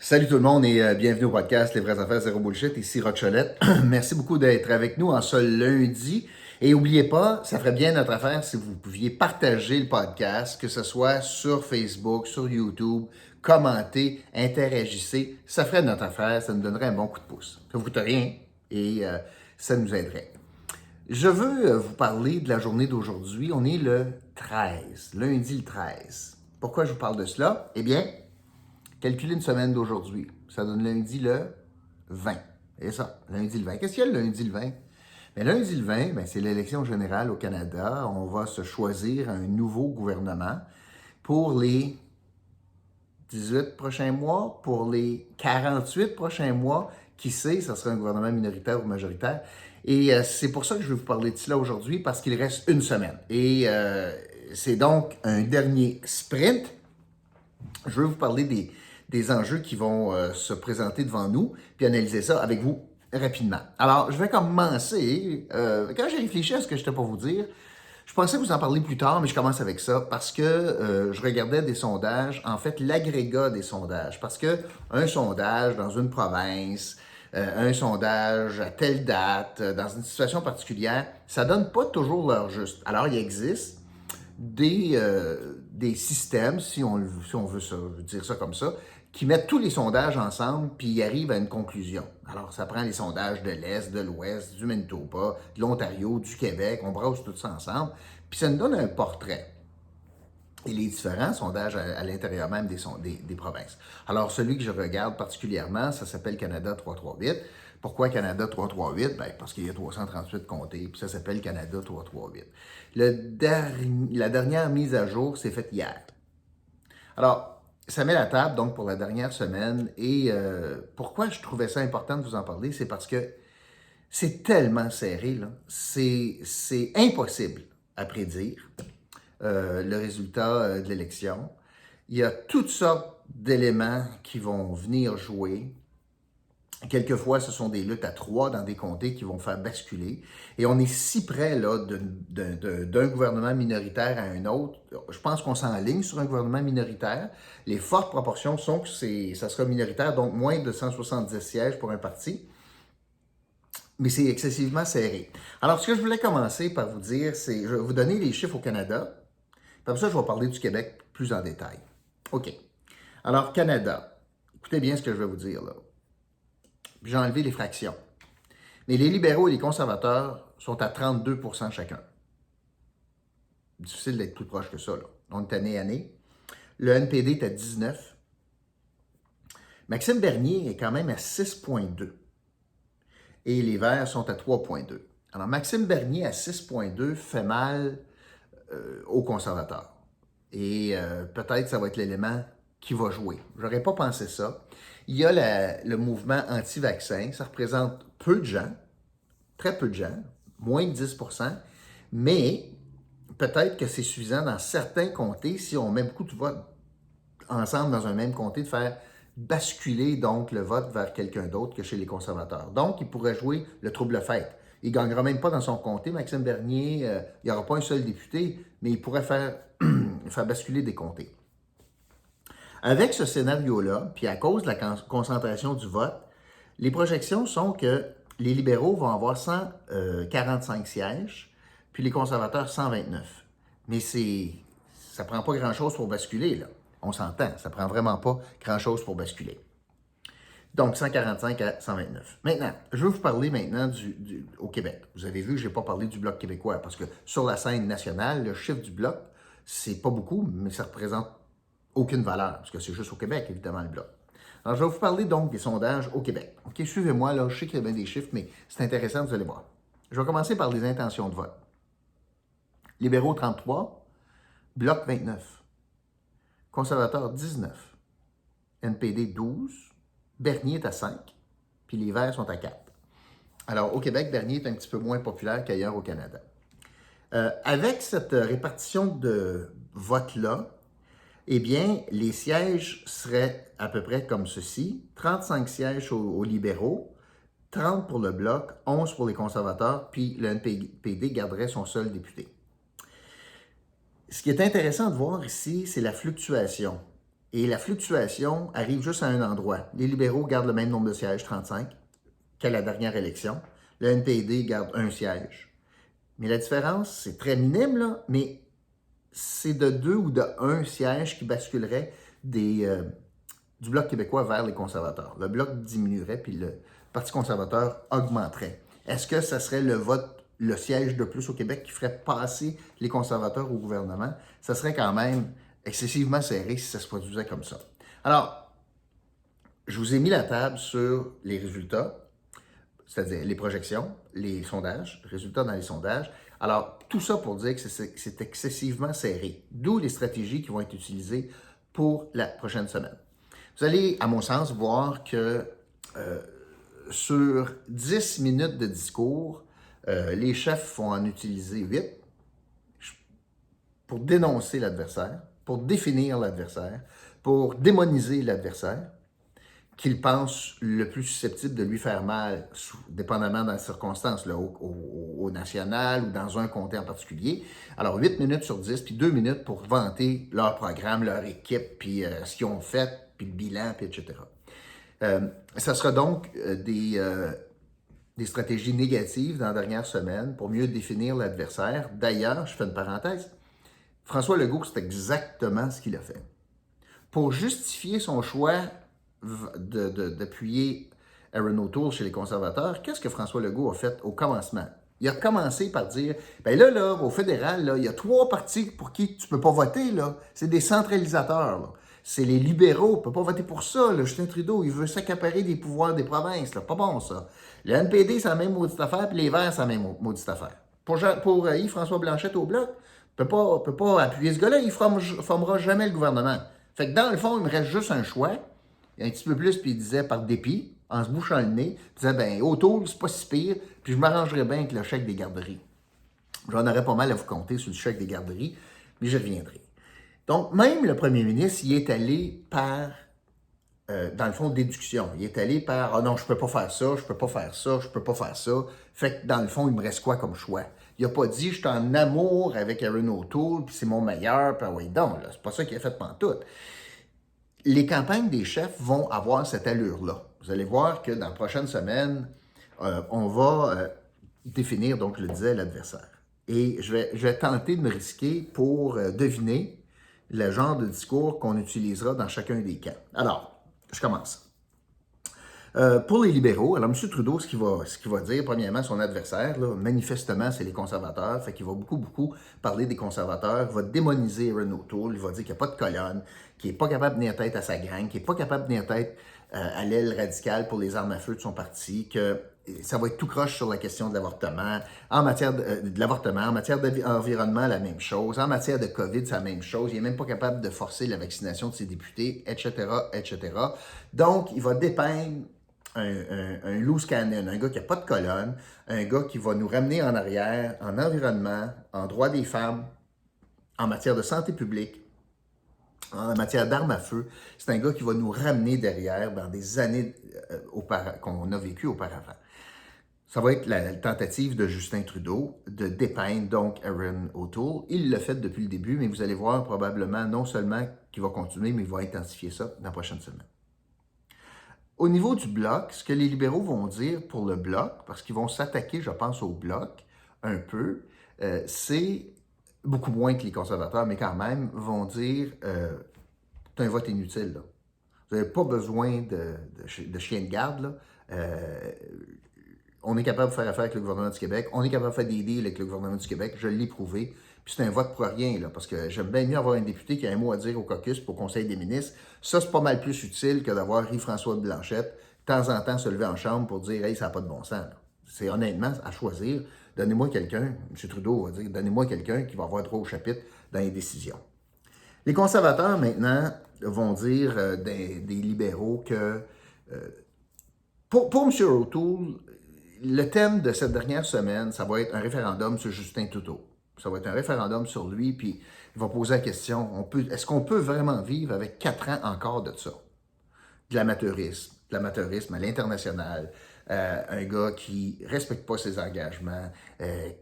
Salut tout le monde et bienvenue au podcast Les vraies affaires zéro bullshit. Ici Roch Cholette. Merci beaucoup d'être avec nous en ce lundi. Et n'oubliez pas, ça ferait bien notre affaire si vous pouviez partager le podcast, que ce soit sur Facebook, sur YouTube, commenter, interagissez. Ça ferait notre affaire, ça nous donnerait un bon coup de pouce. Ça ne coûte rien et ça nous aiderait. Je veux vous parler de la journée d'aujourd'hui. On est le 13, lundi le 13. Pourquoi je vous parle de cela? Eh bien, calculez une semaine d'aujourd'hui. Ça donne lundi le 20. Et ça, lundi le 20. Qu'est-ce qu'il y a le lundi le 20? Bien, lundi le 20, bien, c'est l'élection générale au Canada. On va se choisir un nouveau gouvernement pour les 18 prochains mois, pour les 48 prochains mois. Qui sait, ça sera un gouvernement minoritaire ou majoritaire. Et c'est pour ça que je vais vous parler de cela aujourd'hui, parce qu'il reste une semaine. Et c'est donc un dernier sprint. Je veux vous parler des enjeux qui vont se présenter devant nous, puis analyser ça avec vous rapidement. Alors, je vais commencer. Quand j'ai réfléchi à ce que j'étais pour vous dire, je pensais vous en parler plus tard, mais je commence avec ça parce que je regardais des sondages, en fait, l'agrégat des sondages. Parce que un sondage dans une province, un sondage à telle date, dans une situation particulière, ça donne pas toujours l'heure juste. Alors, il existe des systèmes, si on veut dire ça comme ça, qui mettent tous les sondages ensemble puis ils arrivent à une conclusion. Alors, ça prend les sondages de l'Est, de l'Ouest, du Manitoba, de l'Ontario, du Québec, on brasse tout ça ensemble, puis ça nous donne un portrait. Et les différents sondages à l'intérieur même des provinces. Alors, celui que je regarde particulièrement, ça s'appelle Canada 338. Pourquoi Canada 338? Bien, parce qu'il y a 338 comtés, puis ça s'appelle Canada 338. La dernière mise à jour s'est faite hier. Alors, ça met la table, donc, pour la dernière semaine. Et pourquoi je trouvais ça important de vous en parler? C'est parce que c'est tellement serré, là. C'est impossible à prédire le résultat de l'élection. Il y a toutes sortes d'éléments qui vont venir jouer. Quelquefois, ce sont des luttes à trois dans des comtés qui vont faire basculer. Et on est si près là, d'un gouvernement minoritaire à un autre. Je pense qu'on s'enligne sur un gouvernement minoritaire. Les fortes proportions sont que ça sera minoritaire, donc moins de 170 sièges pour un parti. Mais c'est excessivement serré. Alors, ce que je voulais commencer par vous dire, c'est, je vais vous donner les chiffres au Canada. Comme ça, je vais parler du Québec plus en détail. OK. Alors, Canada. Écoutez bien ce que je vais vous dire là. J'ai enlevé les fractions. Mais les libéraux et les conservateurs sont à 32% chacun. Difficile d'être plus proche que ça, là. On est année à année. Le NPD est à 19. Maxime Bernier est quand même à 6,2. Et les Verts sont à 3,2. Alors, Maxime Bernier à 6,2 fait mal aux conservateurs. Et peut-être ça va être l'élément qui va jouer. Je n'aurais pas pensé ça. Il y a le mouvement anti-vaccin. Ça représente peu de gens, très peu de gens, moins de 10%, mais peut-être que c'est suffisant dans certains comtés, si on met beaucoup de votes ensemble dans un même comté, de faire basculer donc le vote vers quelqu'un d'autre que chez les conservateurs. Donc, il pourrait jouer le trouble-fête. Il ne gagnera même pas dans son comté, Maxime Bernier. Il n'y aura pas un seul député, mais il pourrait faire basculer des comtés. Avec ce scénario-là, puis à cause de la concentration du vote, les projections sont que les libéraux vont avoir 145 sièges, puis les conservateurs 129. Mais ça ne prend pas grand-chose pour basculer, là. On s'entend, ça ne prend vraiment pas grand-chose pour basculer. Donc, 145 à 129. Maintenant, je veux vous parler maintenant au Québec. Vous avez vu, je n'ai pas parlé du Bloc québécois, parce que sur la scène nationale, le chiffre du Bloc, c'est pas beaucoup, mais ça représente aucune valeur, parce que c'est juste au Québec, évidemment, le Bloc. Alors, je vais vous parler donc des sondages au Québec. OK, suivez-moi, là, je sais qu'il y a bien des chiffres, mais c'est intéressant, vous allez voir. Je vais commencer par les intentions de vote. Libéraux, 33, Bloc, 29, conservateurs, 19, NPD, 12, Bernier est à 5, puis les Verts sont à 4. Alors, au Québec, Bernier est un petit peu moins populaire qu'ailleurs au Canada. Avec cette répartition de vote-là, eh bien, les sièges seraient à peu près comme ceci. 35 sièges aux libéraux, 30 pour le Bloc, 11 pour les conservateurs, puis le NPD garderait son seul député. Ce qui est intéressant de voir ici, c'est la fluctuation Et la fluctuation arrive juste à un endroit. Les libéraux gardent le même nombre de sièges, 35, qu'à la dernière élection. Le NPD garde un siège. Mais la différence, c'est très minime, là, mais c'est de 2 ou de 1 siège qui basculerait du Bloc québécois vers les conservateurs. Le Bloc diminuerait, puis le Parti conservateur augmenterait. Est-ce que ça serait le siège de plus au Québec qui ferait passer les conservateurs au gouvernement? Ça serait quand même excessivement serré si ça se produisait comme ça. Alors, je vous ai mis la table sur les résultats, c'est-à-dire les projections, les sondages, résultats dans les sondages. Alors, tout ça pour dire que c'est excessivement serré, d'où les stratégies qui vont être utilisées pour la prochaine semaine. Vous allez, à mon sens, voir que sur 10 minutes de discours, les chefs vont en utiliser 8 pour dénoncer l'adversaire, pour définir l'adversaire, pour démoniser l'adversaire, qu'il pense le plus susceptible de lui faire mal, dépendamment des circonstances, là, au national ou dans un comté en particulier. Alors, 8 minutes sur 10, puis 2 minutes pour vanter leur programme, leur équipe, puis ce qu'ils ont fait, puis le bilan, puis etc. Ça sera donc des stratégies négatives dans la dernière semaine pour mieux définir l'adversaire. D'ailleurs, je fais une parenthèse, François Legault, c'est exactement ce qu'il a fait. Pour justifier son choix d'appuyer Aaron O'Toole chez les conservateurs, qu'est-ce que François Legault a fait au commencement? Il a commencé par dire, ben là, au fédéral, là, il y a 3 partis pour qui tu ne peux pas voter, là. C'est des centralisateurs, là. C'est les libéraux, on ne peut pas voter pour ça, là. Justin Trudeau, il veut s'accaparer des pouvoirs des provinces, là. Pas bon, ça. Le NPD, c'est la même maudite affaire, puis les Verts, c'est la même maudite affaire. Pour Yves-François Blanchet au Bloc, peut pas appuyer ce gars-là, il ne formera jamais le gouvernement. Fait que dans le fond, il me reste juste un choix. Un petit peu plus, puis il disait par dépit, en se bouchant le nez, il disait, ben, O'Toole, c'est pas si pire, puis je m'arrangerais bien avec le chèque des garderies. J'en aurais pas mal à vous compter sur le chèque des garderies, mais j'y reviendrai. Donc, même le premier ministre, il est allé par, dans le fond, déduction. Il est allé par, ah non, je peux pas faire ça, je peux pas faire ça, je peux pas faire ça. Fait que, dans le fond, il me reste quoi comme choix? Il a pas dit, je suis en amour avec Aaron O'Toole, puis c'est mon meilleur, puis oui, donc, là, c'est pas ça qu'il a fait pantoute. Les campagnes des chefs vont avoir cette allure-là. Vous allez voir que dans la prochaine semaine, on va définir, donc je le disais, l'adversaire. Et je vais tenter de me risquer pour deviner le genre de discours qu'on utilisera dans chacun des camps. Alors, je commence. Pour les libéraux, alors M. Trudeau, ce qu'il va dire, premièrement, son adversaire, là, manifestement, c'est les conservateurs, fait qu'il va beaucoup parler des conservateurs, il va démoniser Aaron O'Toole, il va dire qu'il n'y a pas de colonne, qu'il n'est pas capable de tenir tête à sa gang, qu'il n'est pas capable de tenir tête à l'aile radicale pour les armes à feu de son parti, que ça va être tout croche sur la question de l'avortement, en matière de l'avortement, en matière d'environnement, la même chose, en matière de COVID, c'est la même chose, il n'est même pas capable de forcer la vaccination de ses députés, etc., etc. Donc, il va dépeindre un loose cannon, un gars qui n'a pas de colonne, un gars qui va nous ramener en arrière en environnement, en droit des femmes, en matière de santé publique, en matière d'armes à feu. C'est un gars qui va nous ramener derrière dans des années qu'on a vécues auparavant. Ça va être la tentative de Justin Trudeau de dépeindre donc Aaron O'Toole. Il l'a fait depuis le début, mais vous allez voir probablement non seulement qu'il va continuer, mais il va intensifier ça dans la prochaine semaine. Au niveau du Bloc, ce que les libéraux vont dire pour le Bloc, parce qu'ils vont s'attaquer, je pense, au Bloc un peu, c'est beaucoup moins que les conservateurs, mais quand même, vont dire c'est un vote inutile. Là. Vous n'avez pas besoin de chien de garde. Là. On est capable de faire affaire avec le gouvernement du Québec. On est capable de faire des deals avec le gouvernement du Québec. Je l'ai prouvé. Puis c'est un vote pour rien, là, parce que j'aime bien mieux avoir un député qui a un mot à dire au caucus pour le Conseil des ministres. Ça, c'est pas mal plus utile que d'avoir Yves-François Blanchet, de temps en temps, se lever en chambre pour dire « Hey, ça n'a pas de bon sens. » C'est honnêtement à choisir. Donnez-moi quelqu'un, M. Trudeau va dire, donnez-moi quelqu'un qui va avoir droit au chapitre dans les décisions. Les conservateurs, maintenant, vont dire des libéraux que pour M. O'Toole, le thème de cette dernière semaine, ça va être un référendum sur Justin Trudeau. Ça va être un référendum sur lui, puis il va poser la question, est-ce qu'on peut vraiment vivre avec 4 ans encore de ça? De l'amateurisme à l'international, un gars qui ne respecte pas ses engagements,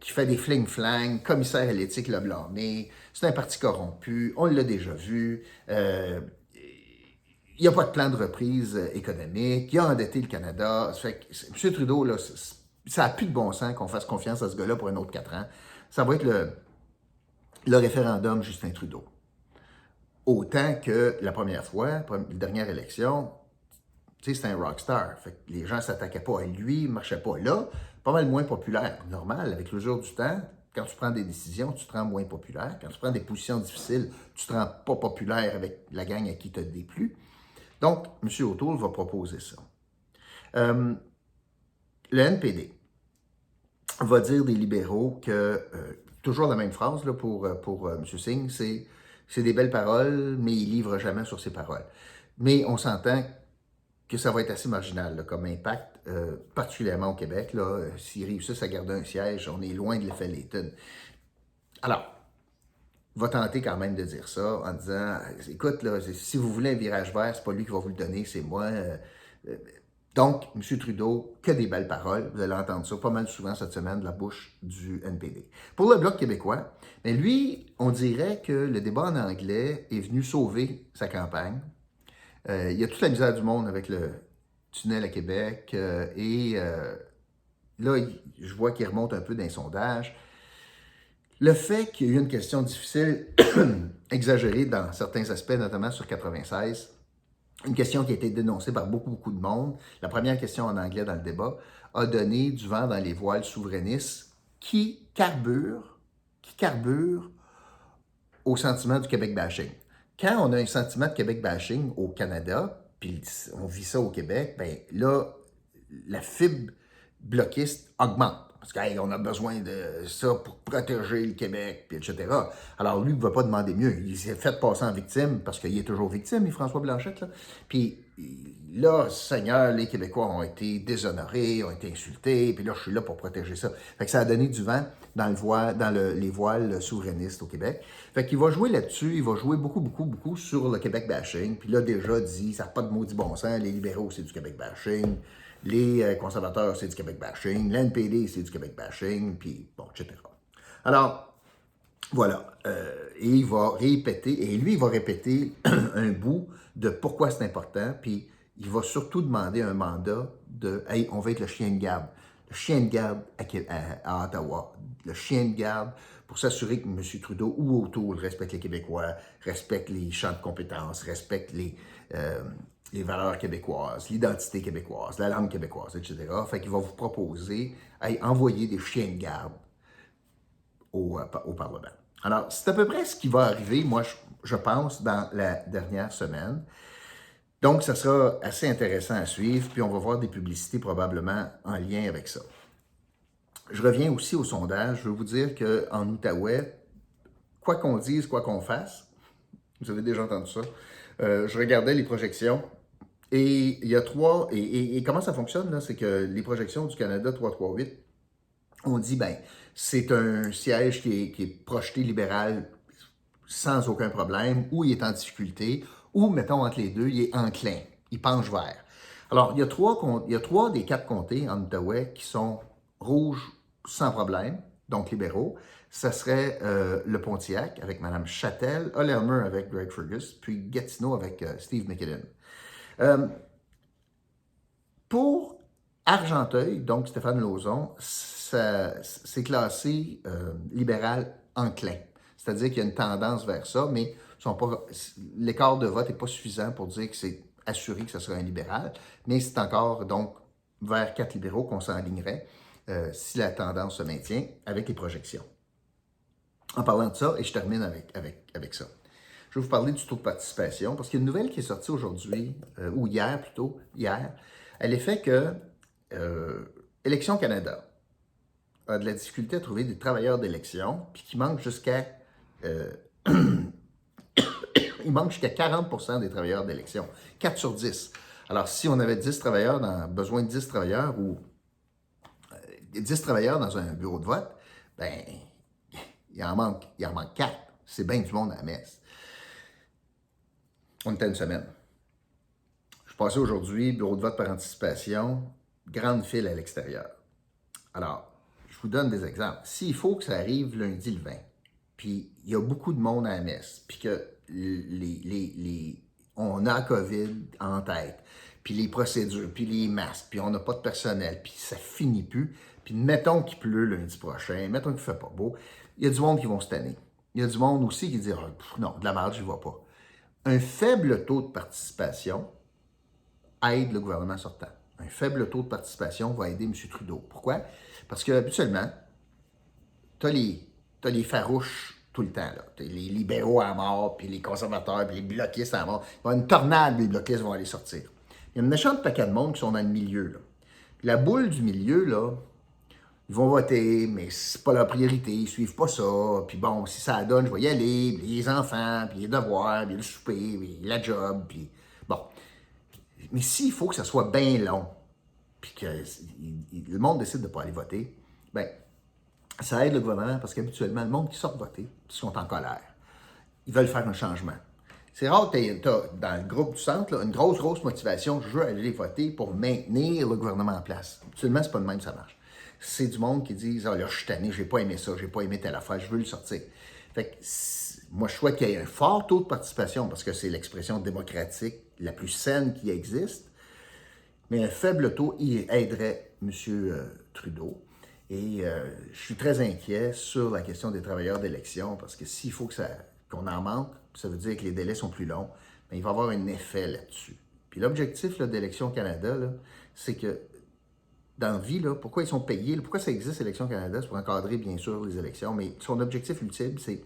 qui fait des fling-flang, commissaire à l'éthique l'a blâmé, c'est un parti corrompu, on l'a déjà vu, il n'y a pas de plan de reprise économique, il a endetté le Canada. Ça fait que M. Trudeau, là, ça n'a plus de bon sens qu'on fasse confiance à ce gars-là pour un autre 4 ans. Ça va être le référendum Justin Trudeau. Autant que la première fois, la dernière élection, tu sais, c'était un rockstar. Fait que les gens ne s'attaquaient pas à lui, ne marchaient pas là. Pas mal moins populaire. Normal, avec le jour du temps, quand tu prends des décisions, tu te rends moins populaire. Quand tu prends des positions difficiles, tu ne te rends pas populaire avec la gang à qui tu te déplu. Donc, M. O'Toole va proposer ça. Le NPD va dire des libéraux que, toujours la même phrase là, pour M. Singh, c'est des belles paroles, mais il ne livre jamais sur ses paroles. Mais on s'entend que ça va être assez marginal là, comme impact, particulièrement au Québec. S'ils réussissent à garder un siège, on est loin de l'effet Layton. Alors, va tenter quand même de dire ça en disant, écoute, là, si vous voulez un virage vert, c'est pas lui qui va vous le donner, c'est moi. Donc, M. Trudeau, que des belles paroles. Vous allez entendre ça pas mal souvent cette semaine de la bouche du NPD. Pour le Bloc québécois, mais lui, on dirait que le débat en anglais est venu sauver sa campagne. Il y a toute la misère du monde avec le tunnel à Québec là, je vois qu'il remonte un peu dans les sondages. Le fait qu'il y ait eu une question difficile, exagérée dans certains aspects, notamment sur 96, une question qui a été dénoncée par beaucoup de monde, la première question en anglais dans le débat, a donné du vent dans les voiles souverainistes qui carburent au sentiment du Québec bashing. Quand on a un sentiment de Québec bashing au Canada, puis on vit ça au Québec, bien là, la fibre bloquiste augmente. Parce qu'on a besoin de ça pour protéger le Québec, puis etc. Alors lui, il ne va pas demander mieux. Il s'est fait passer en victime, parce qu'il est toujours victime, François Blanchette. Là. Puis là, Seigneur, les Québécois ont été déshonorés, ont été insultés, puis là, je suis là pour protéger ça. Fait que ça a donné du vent dans les voiles souverainistes au Québec. Fait qu'il va jouer là-dessus, il va jouer beaucoup sur le Québec bashing. Puis là, déjà dit, ça n'a pas de maudit bon sens, les libéraux, c'est du Québec bashing. Les conservateurs, c'est du Québec bashing. L'NPD, c'est du Québec bashing, puis bon, etc. Alors, voilà. Et il va répéter, et lui, il va répéter un bout de pourquoi c'est important, puis il va surtout demander un mandat de « Hey, on va être le chien de garde ». Le chien de garde à Ottawa. Le chien de garde pour s'assurer que M. Trudeau ou O'Toole respecte les Québécois, respecte les champs de compétences, respecte les valeurs québécoises, l'identité québécoise, la langue québécoise, etc. Fait qu'il va vous proposer envoyer des chiens de garde au Parlement. Alors, c'est à peu près ce qui va arriver, moi, je pense, dans la dernière semaine. Donc, ça sera assez intéressant à suivre, puis on va voir des publicités probablement en lien avec ça. Je reviens aussi au sondage. Je veux vous dire qu'en Outaouais, quoi qu'on dise, quoi qu'on fasse, vous avez déjà entendu ça, je regardais les projections et il y a et comment ça fonctionne, là, c'est que les projections du Canada 338, on dit, ben, c'est un siège qui est projeté libéral sans aucun problème, ou il est en difficulté, ou, mettons, entre les deux, il est enclin, il penche vert. Alors, il y a trois des 4 comtés en Outaouais qui sont rouges sans problème, donc libéraux. Ça serait le Pontiac avec Mme Châtel, Olermer avec Greg Fergus, puis Gatineau avec Steve McKinnon. Pour Argenteuil, donc Stéphane Lauzon, c'est classé libéral enclin. C'est-à-dire qu'il y a une tendance vers ça, mais l'écart de vote n'est pas suffisant pour dire que c'est assuré que ce sera un libéral, mais c'est encore donc vers 4 libéraux qu'on s'enlignerait si la tendance se maintient avec les projections. En parlant de ça, et je termine avec ça, je vais vous parler du taux de participation, parce qu'il y a une nouvelle qui est sortie aujourd'hui, ou hier plutôt, à l'effet que Élections Canada a de la difficulté à trouver des travailleurs d'élection, puis qu'il manque jusqu'à il manque jusqu'à 40% des travailleurs d'élection. 4 sur 10. Alors, si on avait besoin de 10 travailleurs ou 10 travailleurs dans un bureau de vote, ben, il en manque 4. C'est bien du monde à la messe. On était une semaine. Je passais aujourd'hui, bureau de vote par anticipation, grande file à l'extérieur. Alors, je vous donne des exemples. S'il faut que ça arrive lundi le 20, puis il y a beaucoup de monde à la messe, puis que On a la COVID en tête, puis les procédures, puis les masques, puis on n'a pas de personnel, puis ça finit plus. Puis mettons qu'il pleut lundi prochain, mettons qu'il ne fait pas beau, il y a du monde qui vont se tanner. Il y a du monde aussi qui dira non, de la merde, je n'y vais pas. Un faible taux de participation aide le gouvernement sortant. Un faible taux de participation va aider M. Trudeau. Pourquoi? Parce que habituellement, tu as les farouches tout le temps. Tu as les libéraux à mort, puis les conservateurs, puis les bloquistes à mort. Il y a une tornade, les bloquistes vont aller sortir. Il y a une méchante paquet de monde qui sont dans le milieu. Là. La boule du milieu, là, ils vont voter, mais c'est pas leur priorité, ils suivent pas ça. Puis bon, si ça donne, je vais y aller, puis les enfants, puis les devoirs, puis le souper, puis la job, puis bon. Mais s'il faut que ça soit bien long, puis que le monde décide de ne pas aller voter, bien, ça aide le gouvernement parce qu'habituellement, le monde qui sort voter, ils sont en colère. Ils veulent faire un changement. C'est rare que tu aies dans le groupe du centre là, une grosse motivation. Je veux aller voter pour maintenir le gouvernement en place. Absolument, c'est pas de même que ça marche. C'est du monde qui dit ah là, je suis tanné, j'ai pas aimé ça, j'ai pas aimé telle affaire, je veux le sortir. Fait que moi, je souhaite qu'il y ait un fort taux de participation parce que c'est l'expression démocratique la plus saine qui existe. Mais un faible taux aiderait M. Trudeau. Et je suis très inquiet sur la question des travailleurs d'élection parce que s'il faut qu'on en manque, ça veut dire que les délais sont plus longs, mais il va y avoir un effet là-dessus. Puis l'objectif d'Élections Canada, c'est que dans la vie, là, pourquoi ils sont payés, pourquoi ça existe Élections Canada, c'est pour encadrer bien sûr les élections, mais son objectif ultime, c'est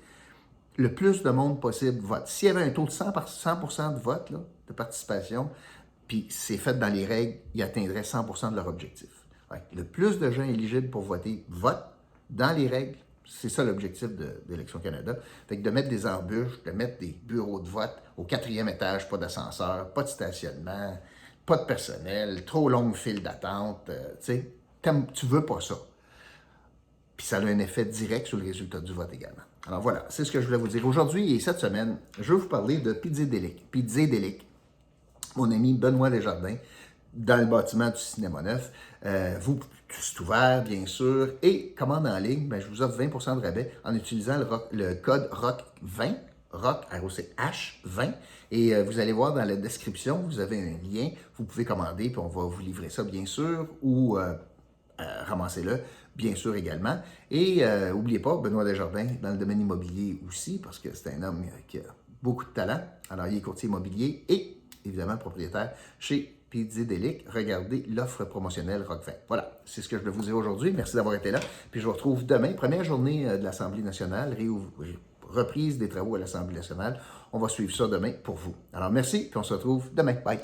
le plus de monde possible vote. S'il y avait un taux de 100% de vote, là, de participation, puis c'est fait dans les règles, ils atteindraient 100% de leur objectif. Ouais. Le plus de gens éligibles pour voter votent dans les règles. C'est ça l'objectif d'Élections Canada. Fait que de mettre des embûches, de mettre des bureaux de vote au 4e étage, pas d'ascenseur, pas de stationnement, pas de personnel, trop longue file d'attente, tu veux pas ça. Puis ça a un effet direct sur le résultat du vote également. Alors voilà, c'est ce que je voulais vous dire. Aujourd'hui et cette semaine, je vais vous parler de Pizzédélic. Mon ami Benoît Desjardins, dans le bâtiment du Cinéma Neuf. C'est ouvert, bien sûr. Et commande en ligne, je vous offre 20% de rabais en utilisant le code ROCK20, ROCK, ROCH 20. Et vous allez voir dans la description, vous avez un lien. Vous pouvez commander, puis on va vous livrer ça, bien sûr, ou ramassez-le, bien sûr, également. Et n'oubliez pas, Benoît Desjardins, dans le domaine immobilier aussi, parce que c'est un homme qui a beaucoup de talent. Alors, il est courtier immobilier et évidemment propriétaire chez Pizzédélic. Regardez l'offre promotionnelle Rock 20. Voilà, c'est ce que je voulais vous dire aujourd'hui. Merci d'avoir été là. Puis je vous retrouve demain, première journée de l'Assemblée nationale, reprise des travaux à l'Assemblée nationale. On va suivre ça demain pour vous. Alors merci, puis on se retrouve demain. Bye!